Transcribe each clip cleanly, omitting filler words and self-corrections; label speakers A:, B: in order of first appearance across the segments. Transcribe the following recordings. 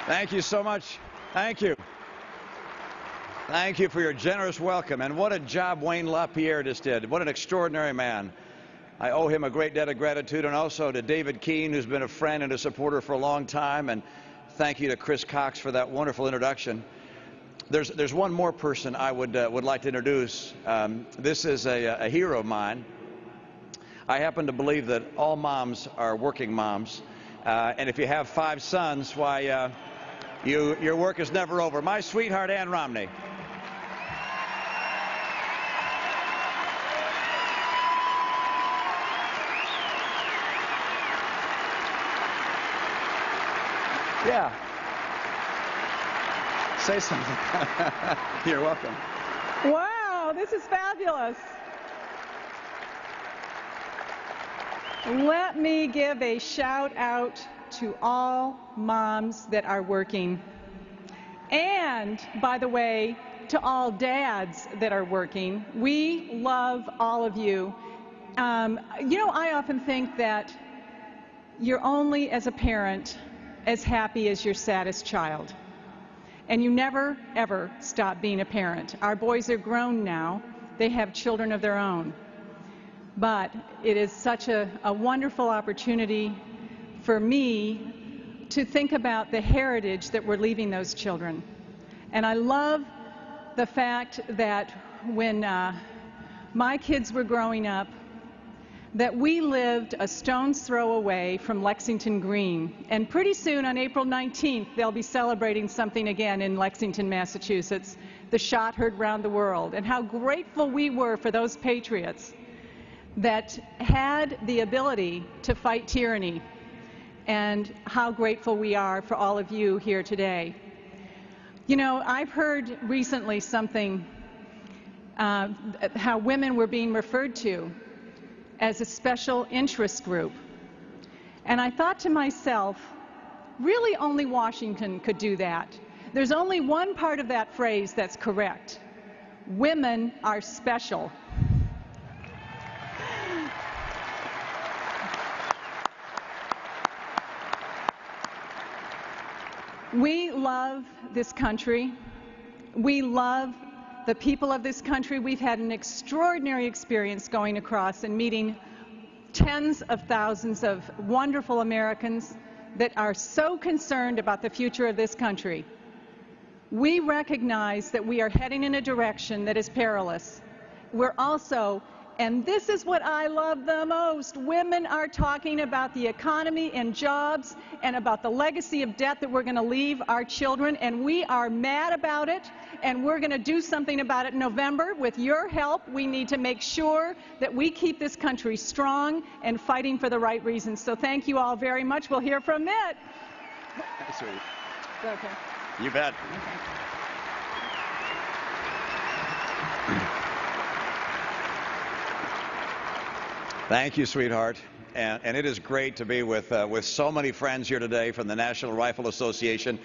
A: Thank you so much. Thank you. Thank you for your generous welcome. And what a job Wayne LaPierre just did. What an extraordinary man. I owe him a great debt of gratitude, and also to David Keene, who's been a friend and a supporter for a long time. And thank you to Chris Cox for that wonderful introduction. There's one more person I would like to introduce. This is a hero of mine. I happen to believe that all moms are working moms. And if you have 5 sons, why, your work is never over. My sweetheart, Ann Romney. Yeah. Say something. You're welcome.
B: Wow, this is fabulous. Let me give a shout out to all moms that are working. And, by the way, to all dads that are working. We love all of you. You know, I often think that you're only, as a parent, as happy as your saddest child. And you never, ever stop being a parent. Our boys are grown now. They have children of their own. But it is such a wonderful opportunity for me to think about the heritage that we're leaving those children. And I love the fact that when my kids were growing up, that we lived a stone's throw away from Lexington Green. And pretty soon, on April 19th, they'll be celebrating something again in Lexington, Massachusetts, the shot heard round the world. And how grateful we were for those patriots that had the ability to fight tyranny, and how grateful we are for all of you here today. You know, I've heard recently something, how women were being referred to as a special interest group. And I thought to myself, really only Washington could do that. There's only one part of that phrase that's correct. Women are special. We love this country. We love the people of this country. We've had an extraordinary experience going across and meeting tens of thousands of wonderful Americans that are so concerned about the future of this country. We recognize that we are heading in a direction that is perilous. We're also, and this is what I love the most, women are talking about the economy and jobs and about the legacy of debt that we're going to leave our children, and we are mad about it, and we're going to do something about it in November. With your help, we need to make sure that we keep this country strong and fighting for the right reasons. So thank you all very much. We'll hear from Mitt.
A: Sweet.
B: Okay.
A: You bet. Thank you, sweetheart. And it is great to be with so many friends here today from the National Rifle Association.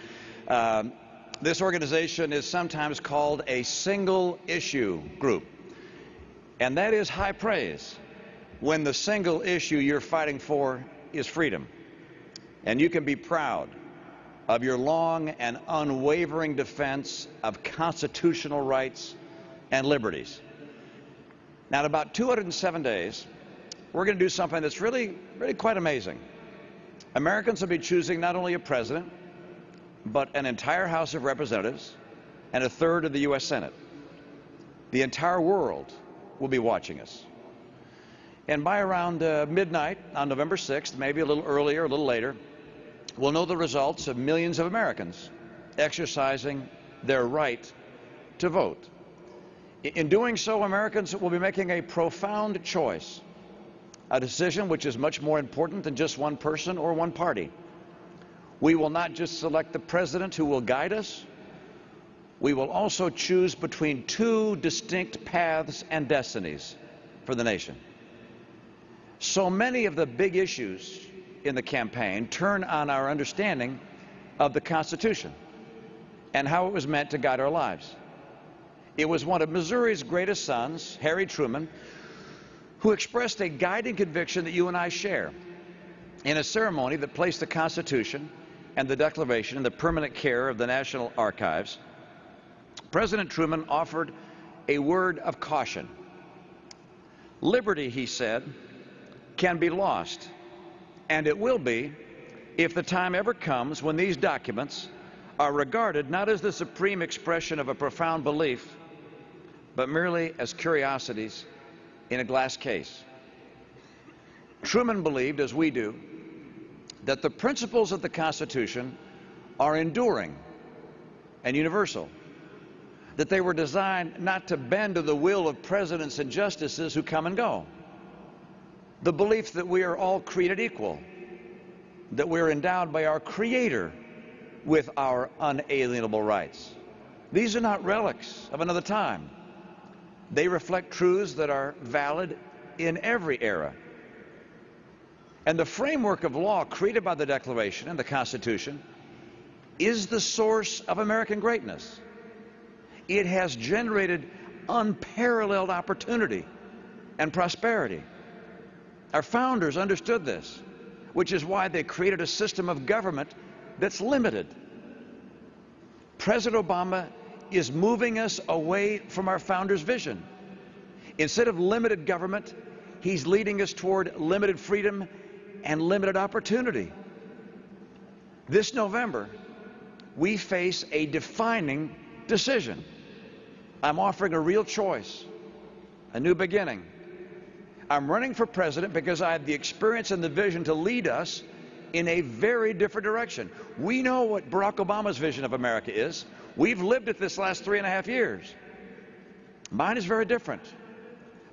A: This organization is sometimes called a single-issue group. And that is high praise when the single issue you're fighting for is freedom. And you can be proud of your long and unwavering defense of constitutional rights and liberties. Now, in about 207 days, we're going to do something that's really quite amazing. Americans will be choosing not only a president, but an entire House of Representatives and a third of the U.S. Senate. The entire world will be watching us. And by around midnight on November 6th, maybe a little earlier, a little later, we'll know the results of millions of Americans exercising their right to vote. In doing so, Americans will be making a profound choice, a decision which is much more important than just one person or one party. We will not just select the president who will guide us. We will also choose between 2 distinct paths and destinies for the nation. So many of the big issues in the campaign turn on our understanding of the Constitution and how it was meant to guide our lives. It was one of Missouri's greatest sons, Harry Truman, who expressed a guiding conviction that you and I share in a ceremony that placed the Constitution and the Declaration in the permanent care of the National Archives, President Truman offered a word of caution. Liberty, he said, can be lost, and it will be if the time ever comes when these documents are regarded not as the supreme expression of a profound belief, but merely as curiosities in a glass case. Truman believed, as we do, that the principles of the Constitution are enduring and universal, that they were designed not to bend to the will of presidents and justices who come and go. The belief that we are all created equal, that we're endowed by our Creator with our unalienable rights. These are not relics of another time. They reflect truths that are valid in every era. And the framework of law created by the Declaration and the Constitution is the source of American greatness. It has generated unparalleled opportunity and prosperity. Our founders understood this, which is why they created a system of government that's limited. President Obama is moving us away from our founders' vision. Instead of limited government, he's leading us toward limited freedom and limited opportunity. This November, we face a defining decision. I'm offering a real choice, a new beginning. I'm running for president because I have the experience and the vision to lead us in a very different direction. We know what Barack Obama's vision of America is. We've lived it this last 3.5 years. Mine is very different.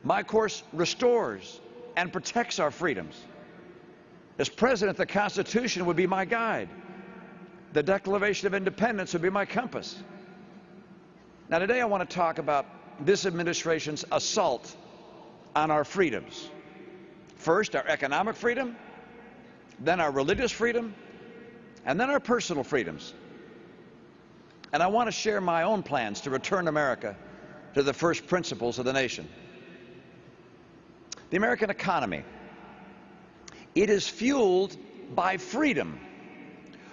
A: My course restores and protects our freedoms. As president, the Constitution would be my guide. The Declaration of Independence would be my compass. Now, today I want to talk about this administration's assault on our freedoms. First, our economic freedom, then our religious freedom, and then our personal freedoms. And I want to share my own plans to return America to the first principles of the nation. The American economy, it is fueled by freedom.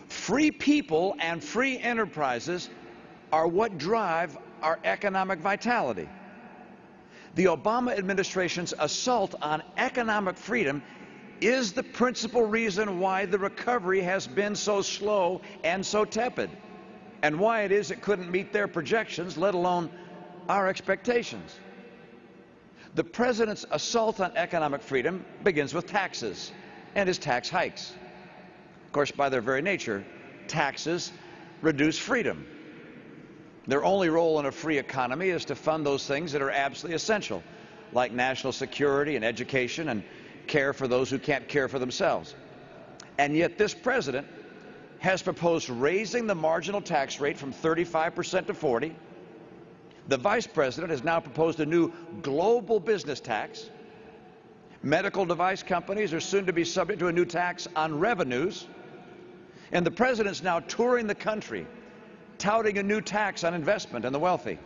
A: Free people and free enterprises are what drive our economic vitality. The Obama administration's assault on economic freedom is the principal reason why the recovery has been so slow and so tepid, and why it is it couldn't meet their projections, let alone our expectations. The president's assault on economic freedom begins with taxes and his tax hikes. Of course, by their very nature, taxes reduce freedom. Their only role in a free economy is to fund those things that are absolutely essential, like national security and education and care for those who can't care for themselves. And yet this president has proposed raising the marginal tax rate from 35% to 40%. The vice president has now proposed a new global business tax. Medical device companies are soon to be subject to a new tax on revenues. And the president's now touring the country, touting a new tax on investment and the wealthy.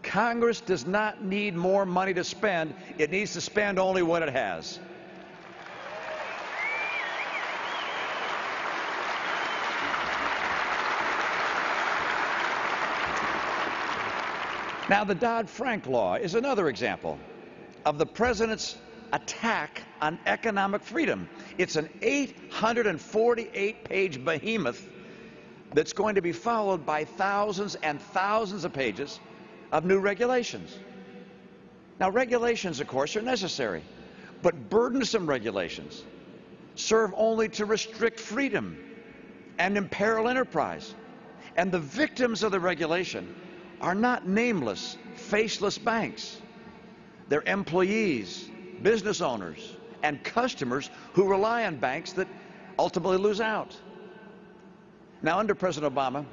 A: Congress does not need more money to spend. It needs to spend only what it has. Now, the Dodd-Frank law is another example of the president's attack on economic freedom. It's an 848-page behemoth that's going to be followed by thousands and thousands of pages of new regulations. Now, regulations, of course, are necessary, but burdensome regulations serve only to restrict freedom and imperil enterprise. And the victims of the regulation are not nameless, faceless banks. They're employees, business owners, and customers who rely on banks that ultimately lose out. Now, under President Obama,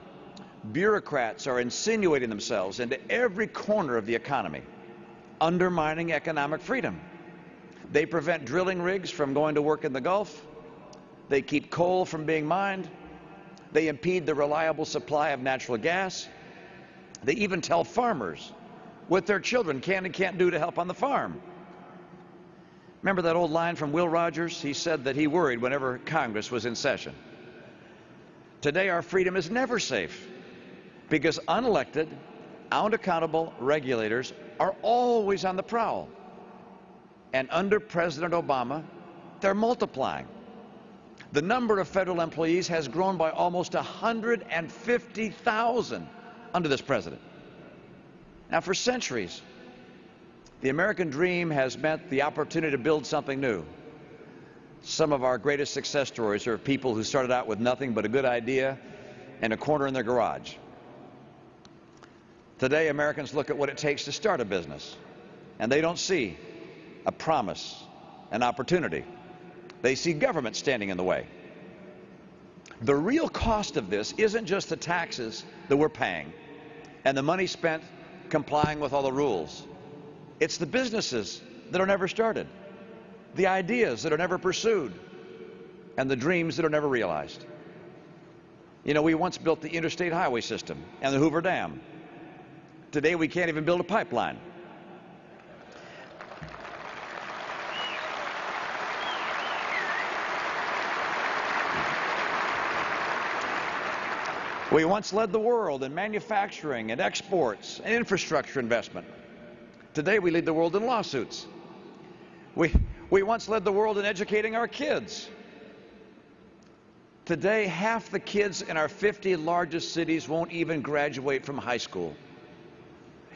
A: bureaucrats are insinuating themselves into every corner of the economy, undermining economic freedom. They prevent drilling rigs from going to work in the Gulf. They keep coal from being mined. They impede the reliable supply of natural gas. They even tell farmers what their children can and can't do to help on the farm. Remember that old line from Will Rogers? He said that he worried whenever Congress was in session. Today, our freedom is never safe because unelected, unaccountable regulators are always on the prowl. And under President Obama, they're multiplying. The number of federal employees has grown by almost 150,000 under this president. Now, for centuries, the American dream has meant the opportunity to build something new. Some of our greatest success stories are people who started out with nothing but a good idea and a corner in their garage. Today, Americans look at what it takes to start a business, and they don't see a promise, an opportunity. They see government standing in the way. The real cost of this isn't just the taxes that we're paying and the money spent complying with all the rules. It's the businesses that are never started, the ideas that are never pursued, and the dreams that are never realized. You know, we once built the interstate highway system and the Hoover Dam. Today, we can't even build a pipeline. We once led the world in manufacturing and exports and infrastructure investment. Today, we lead the world in lawsuits. We once led the world in educating our kids. Today, half the kids in our 50 largest cities won't even graduate from high school.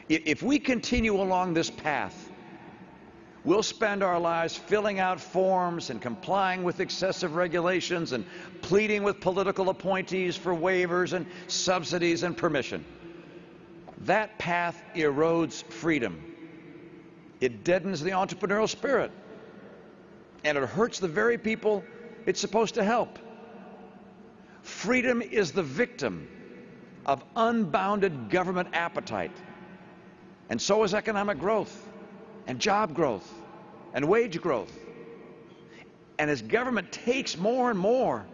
A: If we continue along this path, we'll spend our lives filling out forms and complying with excessive regulations and pleading with political appointees for waivers and subsidies and permission. That path erodes freedom. It deadens the entrepreneurial spirit, and it hurts the very people it's supposed to help. Freedom is the victim of unbounded government appetite, and so is economic growth and job growth and wage growth. And as government takes more and more,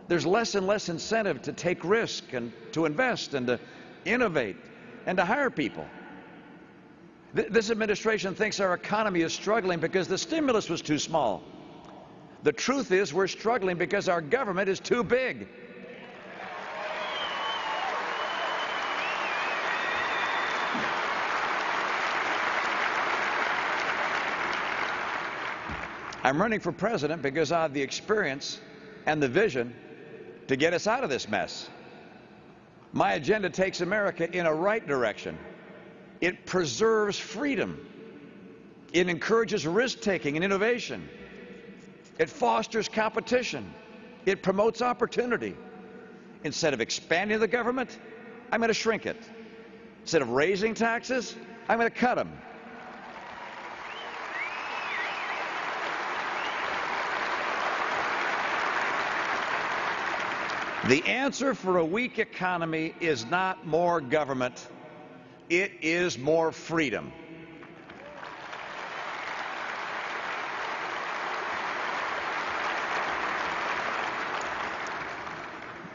A: there's less and less incentive to take risk and to invest and to innovate and to hire people. This administration thinks our economy is struggling because the stimulus was too small. The truth is we're struggling because our government is too big. I'm running for president because I have the experience and the vision to get us out of this mess. My agenda takes America in a right direction. It preserves freedom. It encourages risk-taking and innovation. It fosters competition. It promotes opportunity. Instead of expanding the government, I'm going to shrink it. Instead of raising taxes, I'm going to cut them. The answer for a weak economy is not more government. It is more freedom.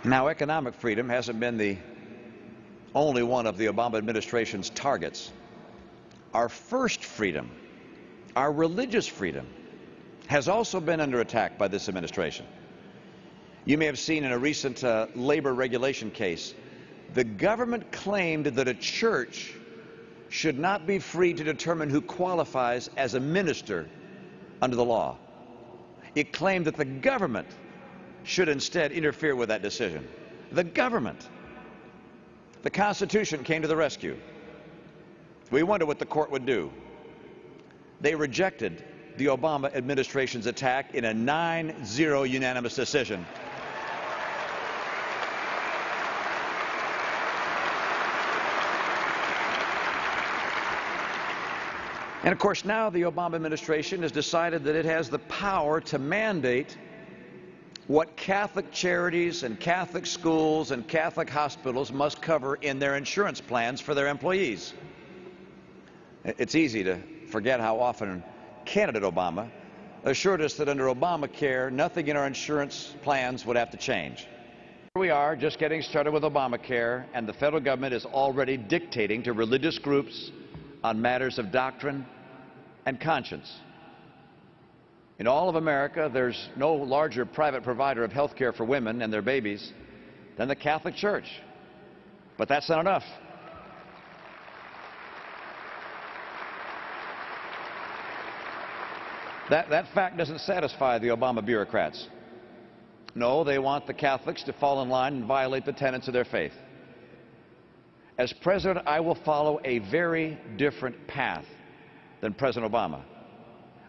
A: Now, economic freedom hasn't been the only one of the Obama administration's targets. Our first freedom, our religious freedom, has also been under attack by this administration. You may have seen in a recent labor regulation case, the government claimed that a church should not be free to determine who qualifies as a minister under the law. It claimed that the government should instead interfere with that decision. The government. The Constitution came to the rescue. We wondered what the court would do. They rejected the Obama administration's attack in a 9-0 unanimous decision. And of course, now the Obama administration has decided that it has the power to mandate what Catholic charities and Catholic schools and Catholic hospitals must cover in their insurance plans for their employees. It's easy to forget how often candidate Obama assured us that under Obamacare, nothing in our insurance plans would have to change. Here we are, just getting started with Obamacare, and the federal government is already dictating to religious groups on matters of doctrine and conscience. In all of America, there's no larger private provider of health care for women and their babies than the Catholic Church. But that's not enough. That fact doesn't satisfy the Obama bureaucrats. No, they want the Catholics to fall in line and violate the tenets of their faith. As president, I will follow a very different path than President Obama.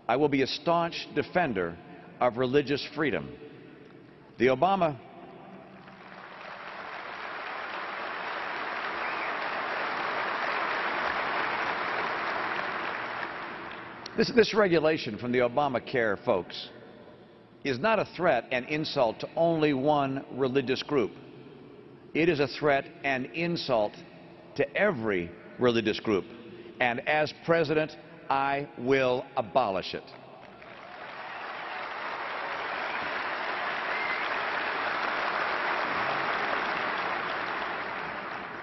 A: I will be a staunch defender of religious freedom. The Obama This regulation from the Obamacare folks is not a threat and insult to only one religious group. It is a threat and insult to every religious group. And as president, I will abolish it.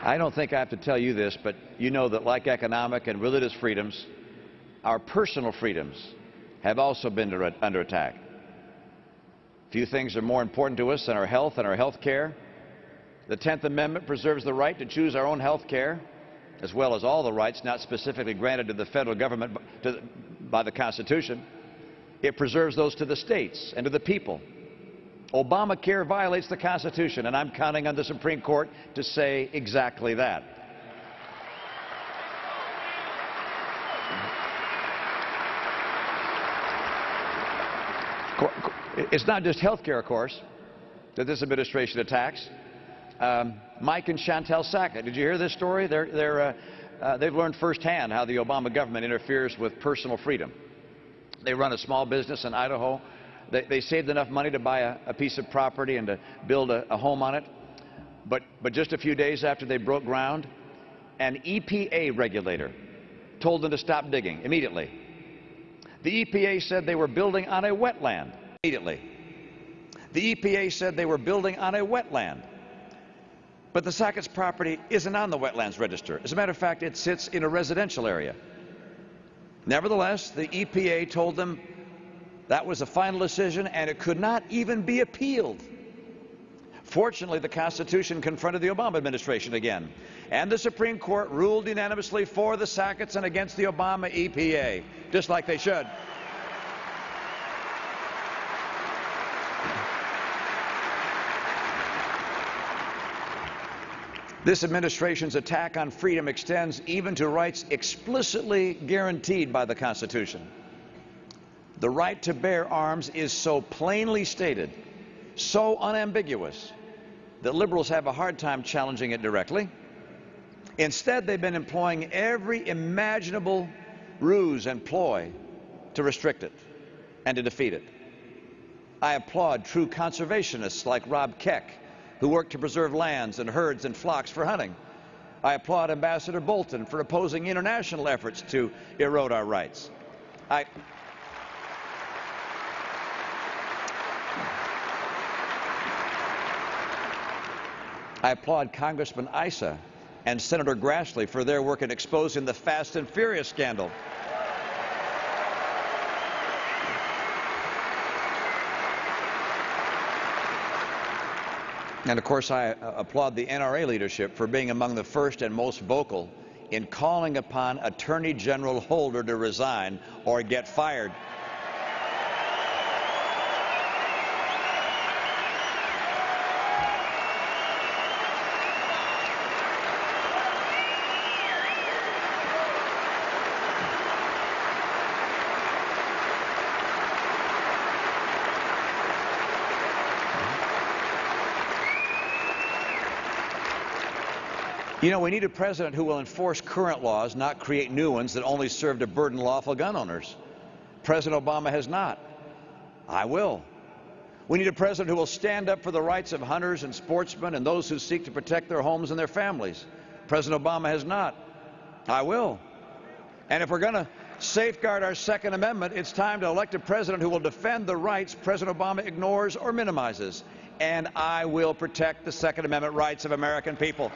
A: I don't think I have to tell you this, but you know that like economic and religious freedoms, our personal freedoms have also been under attack. Few things are more important to us than our health and our health care. The 10th Amendment preserves the right to choose our own health care, as well as all the rights not specifically granted to the federal government by the Constitution. It preserves those to the states and to the people. Obamacare violates the Constitution, and I'm counting on the Supreme Court to say exactly that. It's not just health care, of course, that this administration attacks. Mike and Chantel Sackett, did you hear this story? They've learned firsthand how the Obama government interferes with personal freedom. They run a small business in Idaho. They saved enough money to buy a piece of property and to build a home on it. But just a few days after they broke ground, an EPA regulator told them to stop digging immediately. The EPA said they were building on a wetland. Immediately. The EPA said they were building on a wetland. But the Sackett's property isn't on the wetlands register. As a matter of fact, it sits in a residential area. Nevertheless, the EPA told them that was a final decision and it could not even be appealed. Fortunately, the Constitution confronted the Obama administration again, and the Supreme Court ruled unanimously for the Sacketts and against the Obama EPA, just like they should. This administration's attack on freedom extends even to rights explicitly guaranteed by the Constitution. The right to bear arms is so plainly stated, so unambiguous, that liberals have a hard time challenging it directly. Instead, they've been employing every imaginable ruse and ploy to restrict it and to defeat it. I applaud true conservationists like Rob Keck, who work to preserve lands and herds and flocks for hunting. I applaud Ambassador Bolton for opposing international efforts to erode our rights. I applaud Congressman Issa and Senator Grassley for their work in exposing the Fast and Furious scandal. And of course, I applaud the NRA leadership for being among the first and most vocal in calling upon Attorney General Holder to resign or get fired. You know, we need a president who will enforce current laws, not create new ones that only serve to burden lawful gun owners. President Obama has not. I will. We need a president who will stand up for the rights of hunters and sportsmen and those who seek to protect their homes and their families. President Obama has not. I will. And if we're going to safeguard our Second Amendment, it's time to elect a president who will defend the rights President Obama ignores or minimizes. And I will protect the Second Amendment rights of American people.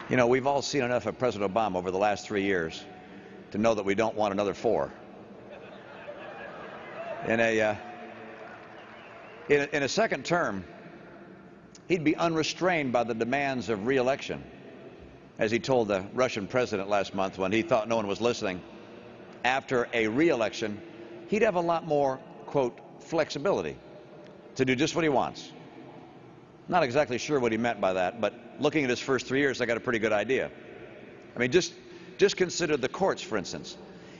A: You know, we've all seen enough of President Obama over the last 3 years to know that we don't want another 4. In a second term, he'd be unrestrained by the demands of re-election, as he told the Russian president last month when he thought no one was listening. After a re-election, he'd have a lot more, quote, flexibility to do just what he wants. Not exactly sure what he meant by that, but looking at his first 3 years, I got a pretty good idea. I mean, just consider the courts, for instance.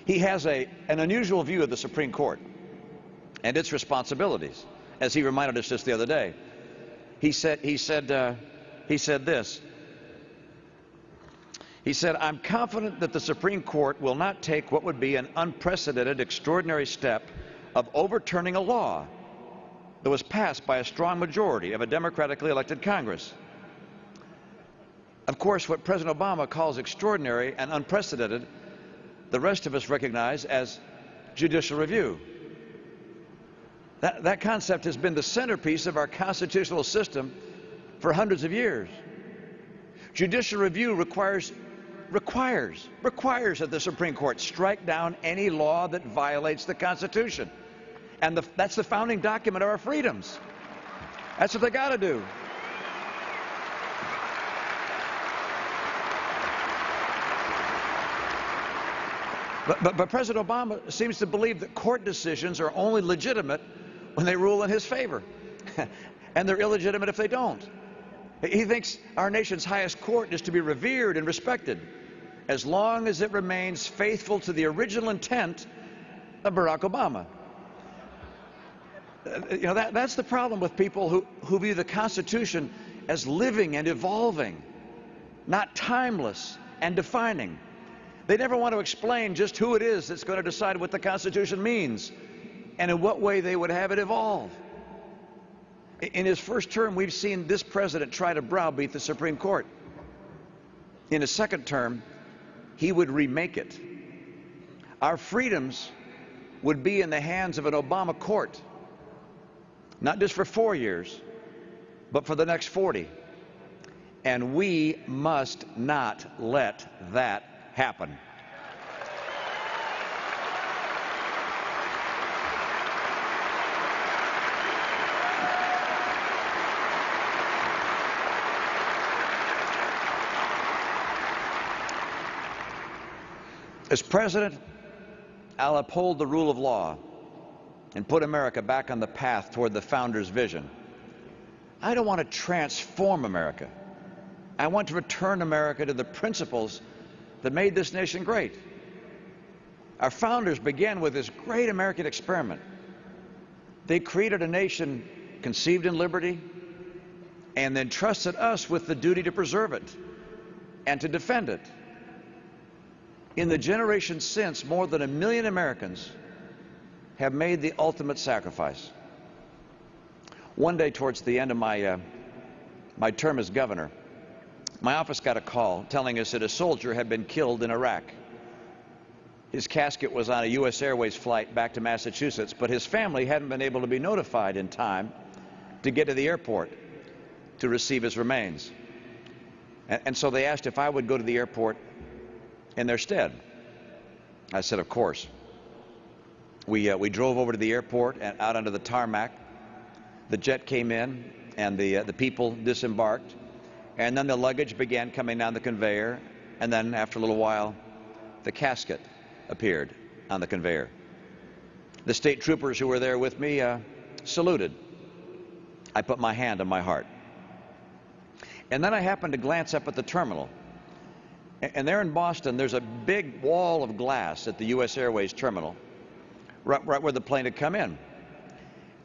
A: He has an unusual view of the Supreme Court and its responsibilities, as he reminded us just the other day. He said this. He said, "I'm confident that the Supreme Court will not take what would be an unprecedented, extraordinary step of overturning a law that was passed by a strong majority of a democratically elected Congress." Of course, what President Obama calls extraordinary and unprecedented, the rest of us recognize as judicial review. That concept has been the centerpiece of our constitutional system for hundreds of years. Judicial review requires that the Supreme Court strike down any law that violates the Constitution. And that's the founding document of our freedoms. That's what they got to do. But President Obama seems to believe that court decisions are only legitimate when they rule in his favor. And they're illegitimate if they don't. He thinks our nation's highest court is to be revered and respected as long as it remains faithful to the original intent of Barack Obama. You know, that's the problem with people who view the Constitution as living and evolving, not timeless and defining. They never want to explain just who it is that's going to decide what the Constitution means and in what way they would have it evolve. In his first term, we've seen this president try to browbeat the Supreme Court. In his second term, he would remake it. Our freedoms would be in the hands of an Obama court, not just for 4 years, but for the next 40. And we must not let that happen. As president, I'll uphold the rule of law and put America back on the path toward the founders' vision. I don't want to transform America. I want to return America to the principles that made this nation great. Our founders began with this great American experiment. They created a nation conceived in liberty and then trusted us with the duty to preserve it and to defend it. In the generations since, more than 1 million Americans have made the ultimate sacrifice. One day towards the end of my term as governor, my office got a call telling us that a soldier had been killed in Iraq. His casket was on a U.S. Airways flight back to Massachusetts, but his family hadn't been able to be notified in time to get to the airport to receive his remains. And so they asked if I would go to the airport in their stead. I said, of course. We drove over to the airport and out onto the tarmac. The jet came in and the people disembarked, and then the luggage began coming down the conveyor, and then after a little while the casket appeared on the conveyor. The state troopers who were there with me saluted. I put my hand on my heart. And then I happened to glance up at the terminal. And there in Boston, there's a big wall of glass at the U.S. Airways terminal, right where the plane had come in.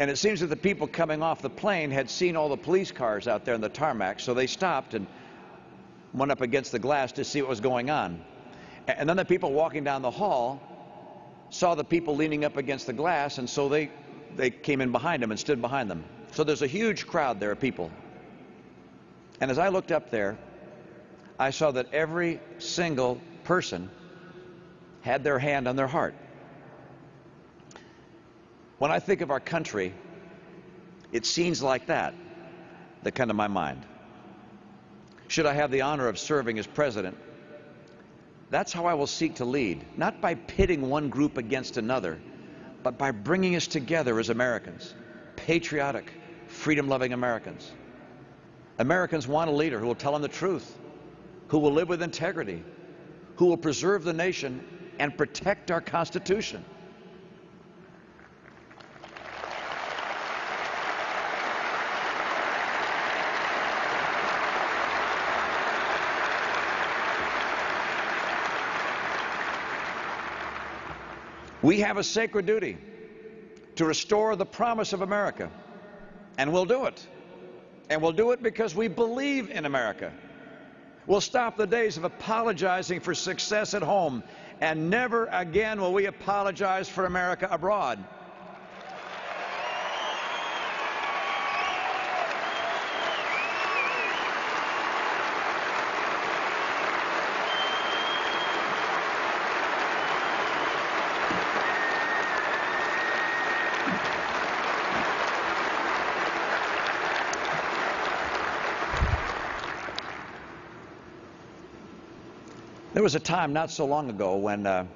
A: And it seems that the people coming off the plane had seen all the police cars out there in the tarmac, so they stopped and went up against the glass to see what was going on. And then the people walking down the hall saw the people leaning up against the glass, and so they came in behind them and stood behind them. So there's a huge crowd there of people. And as I looked up there, I saw that every single person had their hand on their heart. When I think of our country, it's scenes like that come to my mind. should I have the honor of serving as president, that's how I will seek to lead, not by pitting one group against another, but by bringing us together as Americans, patriotic, freedom-loving Americans. Americans want a leader who will tell them the truth, who will live with integrity, who will preserve the nation and protect our Constitution. We have a sacred duty to restore the promise of America, and we'll do it. And we'll do it because we believe in America. We'll stop the days of apologizing for success at home, and never again will we apologize for America abroad. There was a time not so long ago when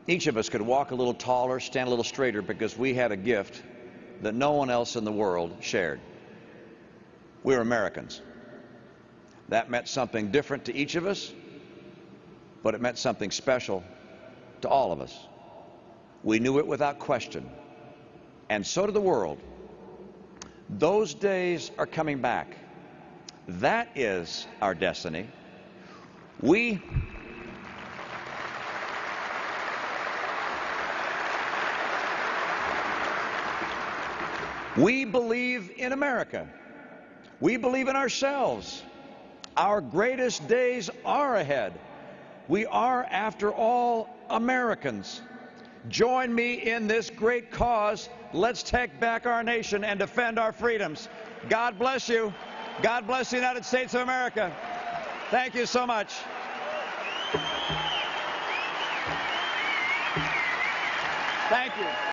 A: each of us could walk a little taller, stand a little straighter, because we had a gift that no one else in the world shared. We were Americans. That meant something different to each of us, but it meant something special to all of us. We knew it without question, and so did the world. Those days are coming back. That is our destiny. We believe in America. We believe in ourselves. Our greatest days are ahead. We are, after all, Americans. Join me in this great cause. Let's take back our nation and defend our freedoms. God bless you. God bless the United States of America. Thank you so much. Thank you.